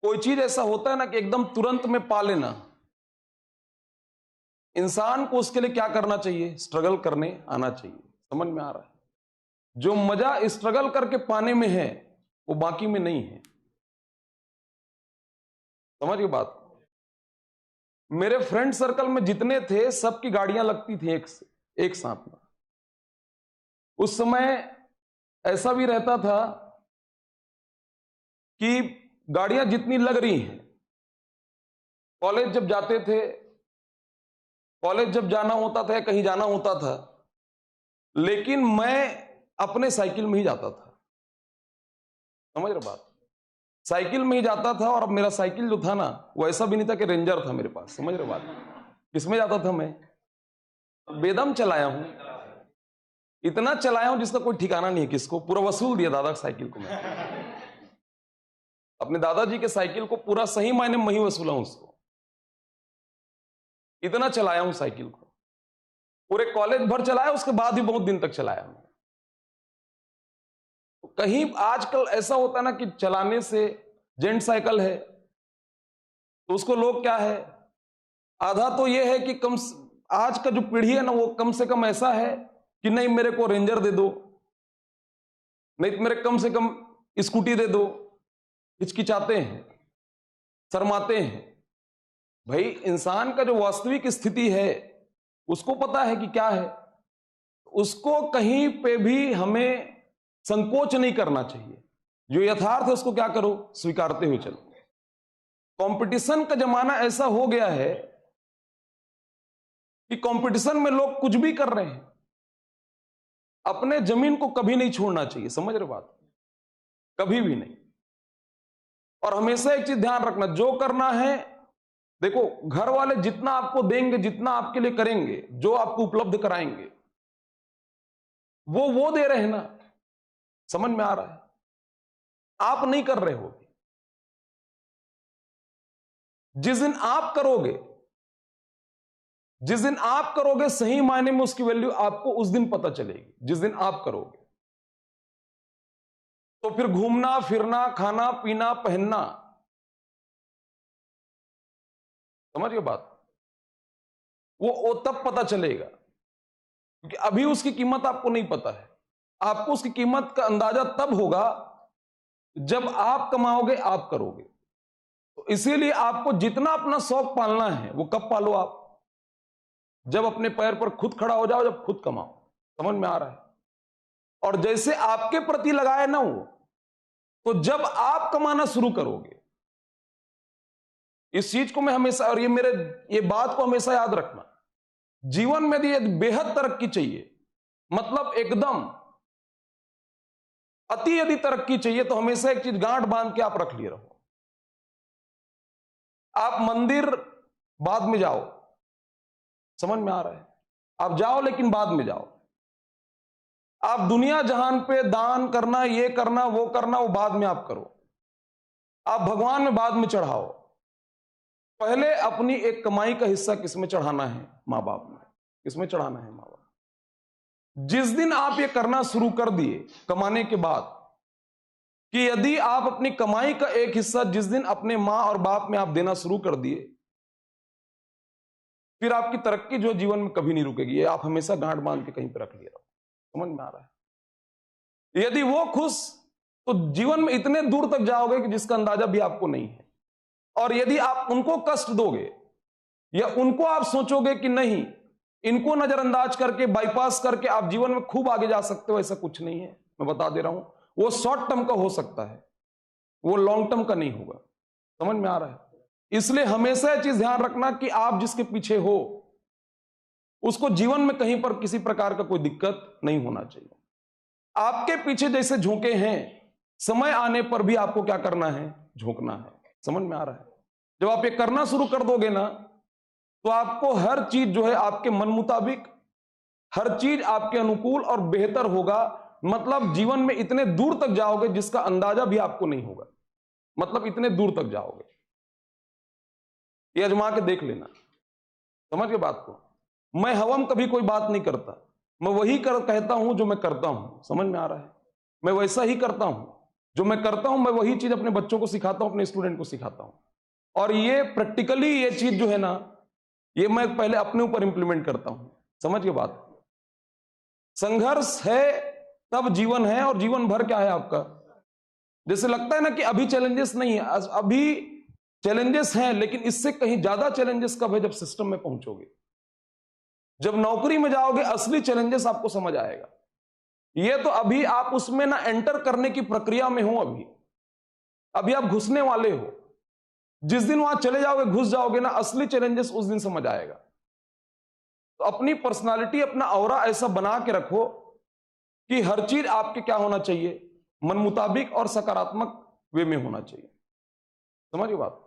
कोई चीज ऐसा होता है ना कि एकदम तुरंत में पा लेना, इंसान को उसके लिए क्या करना चाहिए? स्ट्रगल करने आना चाहिए। समझ में आ रहा है? जो मजा स्ट्रगल करके पाने में है वो बाकी में नहीं है। समझिए बात। मेरे फ्रेंड सर्कल में जितने थे सबकी गाड़ियां लगती थी एक साथ में। उस समय ऐसा भी रहता था कि गाड़ियां जितनी लग रही हैं, कॉलेज जब जाते थे, कॉलेज जब जाना होता था या कहीं जाना होता था, लेकिन मैं अपने साइकिल में ही जाता था। समझ रहे बात? साइकिल में ही जाता था। और अब मेरा साइकिल जो था ना वो ऐसा भी नहीं था कि रेंजर था मेरे पास। समझ रहे बात? किसमें जाता था मैं? बेदम चलाया हूं, इतना चलाया हूं जिसका कोई ठिकाना नहीं है। किसको? पूरा वसूल दिया दादा साइकिल को मैं। अपने दादाजी के साइकिल को पूरा सही मायने में ही वसूला हूं उसको। इतना चलाया हूं साइकिल को, पूरे कॉलेज भर चलाया, उसके बाद भी बहुत दिन तक चलाया हूं। कहीं आजकल ऐसा होता है ना कि चलाने से, जेंट साइकिल है तो उसको लोग क्या है, आधा तो ये है कि आज का जो पीढ़ी है ना वो कम से कम ऐसा है कि नहीं मेरे को रेंजर दे दो, नहीं तो मेरे कम से कम स्कूटी दे दो। हिचकिचाते हैं, शर्माते हैं। भाई इंसान का जो वास्तविक स्थिति है उसको पता है कि क्या है, उसको कहीं पे भी हमें संकोच नहीं करना चाहिए। जो यथार्थ है उसको क्या करो, स्वीकारते हुए चलो। कंपटीशन का जमाना ऐसा हो गया है कि कंपटीशन में लोग कुछ भी कर रहे हैं। अपने जमीन को कभी नहीं छोड़ना चाहिए। समझ रहे बात? कभी भी नहीं। और हमेशा एक चीज ध्यान रखना, जो करना है, देखो घर वाले जितना आपको देंगे, जितना आपके लिए करेंगे, जो आपको उपलब्ध कराएंगे, वो दे रहे हैं ना। समझ में आ रहा है? आप नहीं कर रहे हो। जिस दिन आप करोगे, जिस दिन आप करोगे सही मायने में उसकी वैल्यू आपको उस दिन पता चलेगी। जिस दिन आप करोगे तो फिर घूमना फिरना, खाना पीना, पहनना, समझिए बात, वो तब पता चलेगा। क्योंकि अभी उसकी कीमत आपको नहीं पता है। आपको उसकी कीमत का अंदाजा तब होगा जब आप कमाओगे, आप करोगे। तो इसीलिए आपको जितना अपना शौक पालना है वो कब पालो आप? जब अपने पैर पर खुद खड़ा हो जाओ, जब खुद कमाओ। समझ में आ रहा है? और जैसे आपके प्रति लगाए ना वो, तो जब आप कमाना शुरू करोगे। इस चीज को मैं हमेशा, और ये बात को हमेशा याद रखना, जीवन में यदि बेहद तरक्की चाहिए, मतलब एकदम अति यदि तरक्की चाहिए, तो हमेशा एक चीज गांठ बांध के आप रख लिए रहो। आप मंदिर बाद में जाओ। समझ में आ रहा है? आप जाओ लेकिन बाद में जाओ। आप दुनिया जहान पे दान करना, ये करना, वो करना, वो बाद में आप करो। आप भगवान में बाद में चढ़ाओ। पहले अपनी एक कमाई का हिस्सा किसमें चढ़ाना है? मां बाप में। किसमें चढ़ाना है? मां बाप। जिस दिन आप ये करना शुरू कर दिए कमाने के बाद, कि यदि आप अपनी कमाई का एक हिस्सा जिस दिन अपने मां और बाप में आप देना शुरू कर दिए, फिर आपकी तरक्की जो जीवन में कभी नहीं रुकेगी। ये आप हमेशा गांठ बांध के कहीं पर रख लिया। समझ में आ रहा है? यदि वो खुश, तो जीवन में इतने दूर तक जाओगे कि जिसका अंदाजा भी आपको नहीं है। और यदि आप उनको कष्ट दोगे या उनको आप सोचोगे कि नहीं, इनको नजरअंदाज करके, बाईपास करके आप जीवन में खूब आगे जा सकते हो, ऐसा कुछ नहीं है। मैं बता दे रहा हूं, वो शॉर्ट टर्म का हो सकता है, वो लॉन्ग टर्म का नहीं होगा। समझ में आ रहा है? इसलिए हमेशा यह चीज ध्यान रखना कि आप जिसके पीछे हो उसको जीवन में कहीं पर किसी प्रकार का कोई दिक्कत नहीं होना चाहिए। आपके पीछे जैसे झोंके हैं, समय आने पर भी आपको क्या करना है? झोंकना है। समझ में आ रहा है? जब आप ये करना शुरू कर दोगे ना, तो आपको हर चीज जो है आपके मन मुताबिक, हर चीज आपके अनुकूल और बेहतर होगा। मतलब जीवन में इतने दूर तक जाओगे जिसका अंदाजा भी आपको नहीं होगा। मतलब इतने दूर तक जाओगे, ये आजमा के देख लेना। समझ के बात को? मैं हवम कभी कोई बात नहीं करता, मैं वही कहता हूं जो मैं करता हूं। समझ में आ रहा है? मैं वैसा ही करता हूं। जो मैं करता हूं मैं वही चीज अपने बच्चों को सिखाता हूं, अपने स्टूडेंट को सिखाता हूं। और ये प्रैक्टिकली ये चीज जो है ना, ये मैं पहले अपने ऊपर इंप्लीमेंट करता हूं। समझ के बात, संघर्ष है तब जीवन है, और जीवन भर क्या है आपका। जैसे लगता है ना कि अभी चैलेंजेस नहीं है, अभी चैलेंजेस हैं, लेकिन इससे कहीं ज्यादा चैलेंजेस कब है, जब सिस्टम में पहुंचोगे, जब नौकरी में जाओगे, असली चैलेंजेस आपको समझ आएगा। ये तो अभी आप उसमें ना एंटर करने की प्रक्रिया में हो, अभी आप घुसने वाले हो। जिस दिन वहां चले जाओगे, घुस जाओगे ना, असली चैलेंजेस उस दिन समझ आएगा। तो अपनी पर्सनालिटी, अपना ऑरा ऐसा बना के रखो कि हर चीज आपके क्या होना चाहिए, मन मुताबिक और सकारात्मक वे में होना चाहिए। समझिए बात।